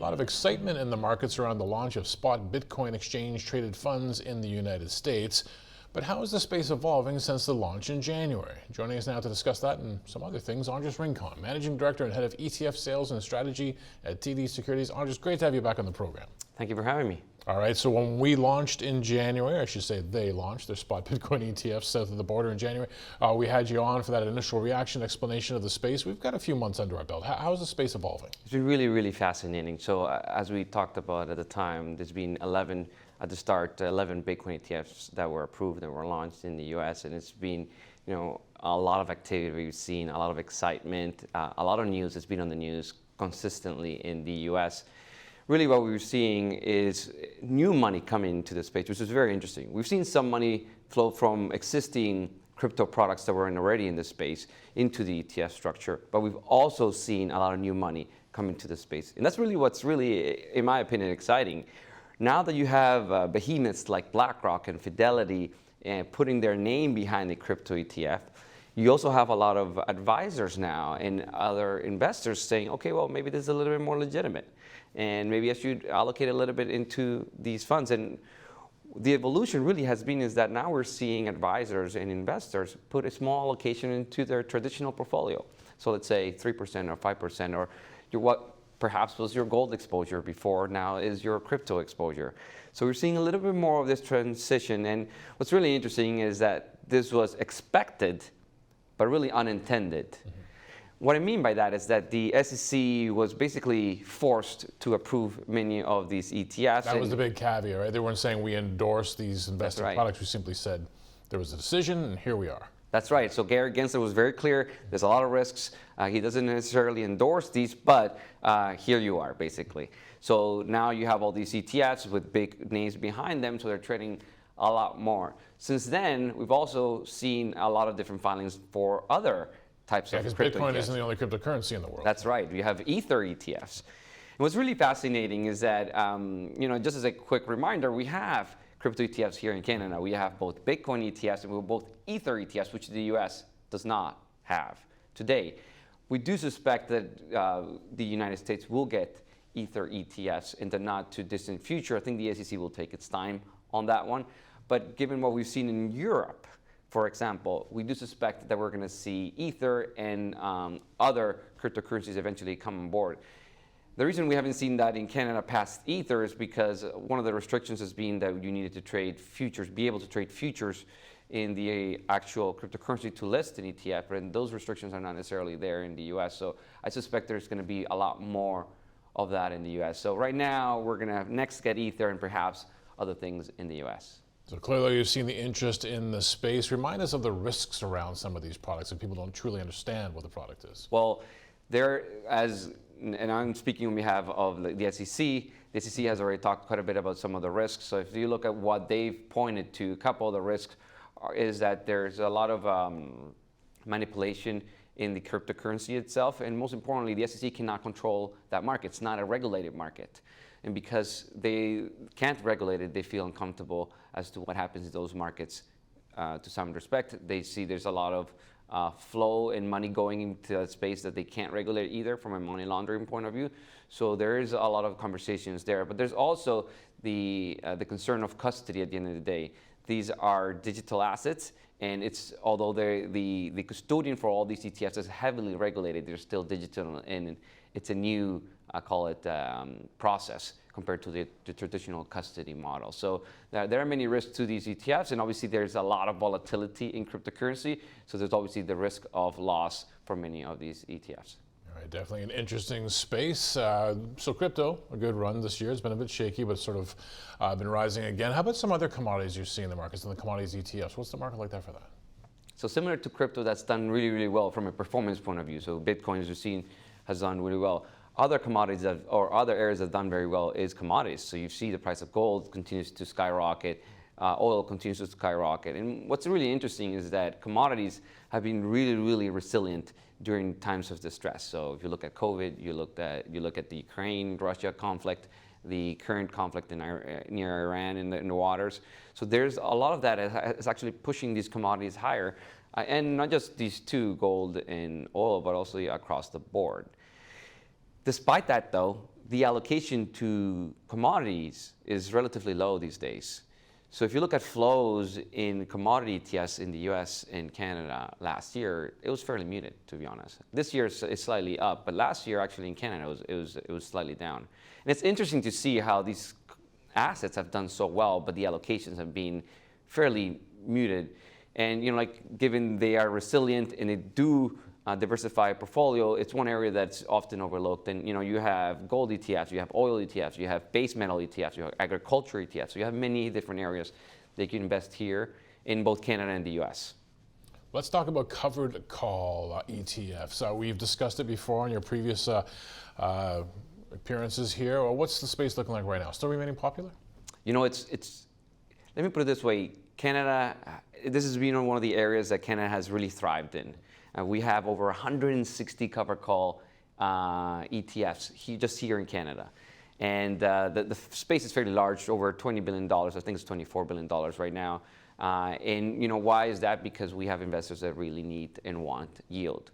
lot of excitement in the markets around the launch of spot Bitcoin exchange traded funds in the United States. But how is the space evolving since the launch in January? Joining us now to discuss that and some other things, Andras Rincon, Managing Director and Head of ETF Sales and Strategy at TD Securities. Andras, great to have you back on the program. Thank you for having me. All right, so when we launched in January, I should say they launched their spot Bitcoin ETFs south of the border in January, we had you on for that initial reaction explanation of the space. We've got a few months under our belt. How is the space evolving? It's been really, really fascinating. So as we talked about at the time, there's been 11 Bitcoin ETFs that were approved and were launched in the US, and it's been, a lot of activity we've seen, a lot of excitement, a lot of news that's been on the news consistently in the US. Really what we're seeing is new money coming into the space, which is very interesting. We've seen some money flow from existing crypto products that were already in the space into the ETF structure, but we've also seen a lot of new money come into the space. And that's really what's really, in my opinion, exciting. Now that you have behemoths like BlackRock and Fidelity putting their name behind the crypto ETF, you also have a lot of advisors now and other investors saying, okay, well, maybe this is a little bit more legitimate. And maybe I should allocate a little bit into these funds. And the evolution really has been is that now we're seeing advisors and investors put a small allocation into their traditional portfolio. So let's say 3% or 5%, or what perhaps was your gold exposure before now is your crypto exposure. So we're seeing a little bit more of this transition. And what's really interesting is that this was expected, but really unintended. Mm-hmm. What I mean by that is that the SEC was basically forced to approve many of these ETFs. That was the big caveat, right? They weren't saying we endorse these investing products. We simply said there was a decision and here we are. That's right. So Gary Gensler was very clear. There's a lot of risks. He doesn't necessarily endorse these, but here you are, basically. So now you have all these ETFs with big names behind them, so they're trading a lot more. Since then, we've also seen a lot of different filings for other types of crypto Bitcoin ETFs. Isn't the only cryptocurrency in the world. That's right. You have Ether ETFs. And what's really fascinating is that, just as a quick reminder, we have crypto ETFs here in Canada. We have both Bitcoin ETFs and we have both Ether ETFs, which the US does not have today. We do suspect that the United States will get Ether ETFs in the not too distant future. I think the SEC will take its time on that one. But given what we've seen in Europe, for example, we do suspect that we're going to see Ether and other cryptocurrencies eventually come on board. The reason we haven't seen that in Canada past Ether is because one of the restrictions has been that you needed to trade futures, be able to trade futures in the actual cryptocurrency to list an ETF, and those restrictions are not necessarily there in the US. So I suspect there's going to be a lot more of that in the US. So right now, we're going to next get Ether and perhaps other things in the US. So clearly you've seen the interest in the space. Remind us of the risks around some of these products if people don't truly understand what the product is. Well, and I'm speaking on behalf of the SEC. The SEC has already talked quite a bit about some of the risks. So if you look at what they've pointed to, a couple of the risks is that there's a lot of manipulation in the cryptocurrency itself. And most importantly, the SEC cannot control that market. It's not a regulated market. And because they can't regulate it, they feel uncomfortable as to what happens in those markets to some respect. They see there's a lot of flow and money going into that space that they can't regulate either from a money laundering point of view. So there is a lot of conversations there. But there's also the concern of custody at the end of the day. These are digital assets, and although the custodian for all these ETFs is heavily regulated, they're still digital, and it's a new, I call it, process compared to the traditional custody model. So there are many risks to these ETFs, and obviously there's a lot of volatility in cryptocurrency, so there's obviously the risk of loss for many of these ETFs. All right, definitely an interesting space. So crypto, a good run this year. It's been a bit shaky, but sort of been rising again. How about some other commodities you see in the markets, and the commodities ETFs? What's the market like there for that? So similar to crypto, that's done really, really well from a performance point of view. So Bitcoin, as you've seen, has done really well. Other commodities or other areas that have done very well is commodities. So you see the price of gold continues to skyrocket, oil continues to skyrocket. And what's really interesting is that commodities have been really, really resilient during times of distress. So if you look at COVID, you look at the Ukraine-Russia conflict, the current conflict near Iran in the waters. So there's a lot of that is actually pushing these commodities higher. And not just these two, gold and oil, but also across the board. Despite that, though, the allocation to commodities is relatively low these days. So if you look at flows in commodity ETFs in the US and Canada last year, it was fairly muted, to be honest. This year it's slightly up, but last year actually in Canada it was slightly down. And it's interesting to see how these assets have done so well, but the allocations have been fairly muted. And like given they are resilient and they do diversify portfolio, it's one area that's often overlooked. And you have gold ETFs, you have oil ETFs, you have base metal ETFs, you have agriculture ETFs. So you have many different areas that you can invest here in both Canada and the US. Let's talk about covered call ETFs. We've discussed it before on your previous appearances here. Well, what's the space looking like right now? Still remaining popular? It's. Let me put it this way: Canada. This has been one of the areas that Canada has really thrived in. We have over 160 covered call ETFs just here in Canada. And the space is fairly large, over $20 billion. I think it's $24 billion right now. And why is that? Because we have investors that really need and want yield.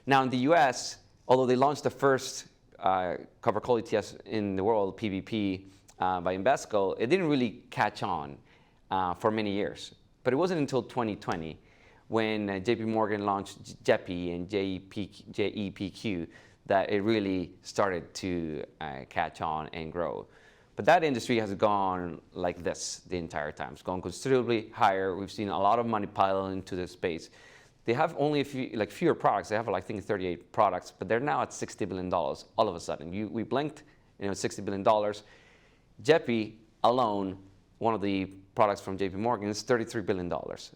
Now in the US, although they launched the first covered call ETFs in the world, PVP, by Invesco, it didn't really catch on for many years. But it wasn't until 2020 when JP Morgan launched JEPI and JEPQ that it really started to catch on and grow. But that industry has gone like this the entire time. It's gone considerably higher. We've seen a lot of money pile into this space. They have only fewer products. They have I think 38 products, but they're now at $60 billion all of a sudden. We blinked, $60 billion. JEPI alone, one of the products from JP Morgan, is $33 billion.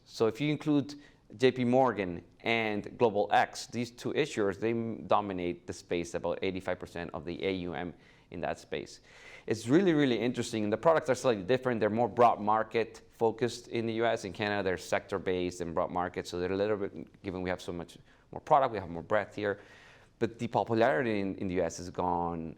So if you include JP Morgan and Global X, these two issuers, they dominate the space, about 85% of the AUM in that space. It's really, really interesting. The products are slightly different. They're more broad market focused in the US. In Canada, they're sector based and broad market. So they're a little bit, given we have so much more product, we have more breadth here. But the popularity in the US has gone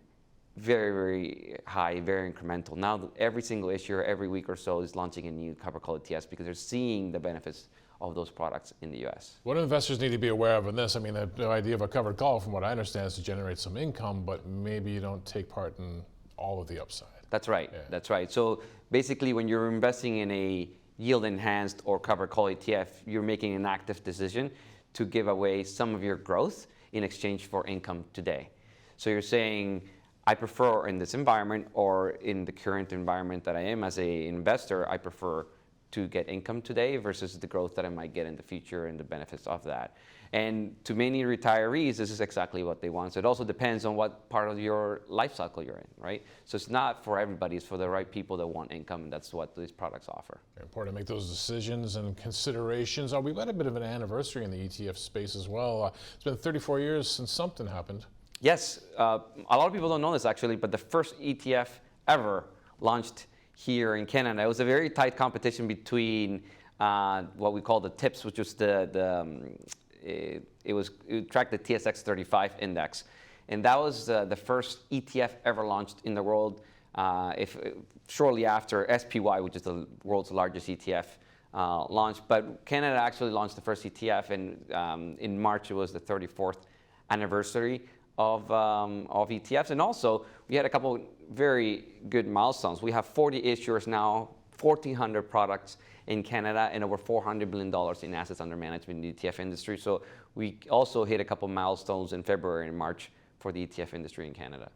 very, very high, very incremental. Now every single issuer, every week or so, is launching a new covered call ETFs because they're seeing the benefits of those products in the US. What do investors need to be aware of in this? I mean, the idea of a covered call, from what I understand, is to generate some income, but maybe you don't take part in all of the upside. That's right. Yeah. That's right. So basically, when you're investing in a yield enhanced or covered call ETF, you're making an active decision to give away some of your growth in exchange for income today. So you're saying, I prefer in this environment or in the current environment that I am as an investor, I prefer to get income today versus the growth that I might get in the future and the benefits of that. And to many retirees, this is exactly what they want. So it also depends on what part of your life cycle you're in, right? So it's not for everybody, it's for the right people that want income, and that's what these products offer. Very important to make those decisions and considerations. We've got a bit of an anniversary in the ETF space as well. It's been 34 years since something happened. Yes, a lot of people don't know this actually, but the first ETF ever launched here in Canada. It was a very tight competition between what we call the TIPS, which was it tracked the TSX 35 index, and that was the first ETF ever launched in the world. Shortly after SPY, which is the world's largest ETF, launched, but Canada actually launched the first ETF, and in March it was the 34th anniversary of ETFs, and also we had a couple very good milestones. We have 40 issuers now, 1,400 products in Canada, and over $400 billion in assets under management in the ETF industry. So we also hit a couple milestones in February and March for the ETF industry in Canada.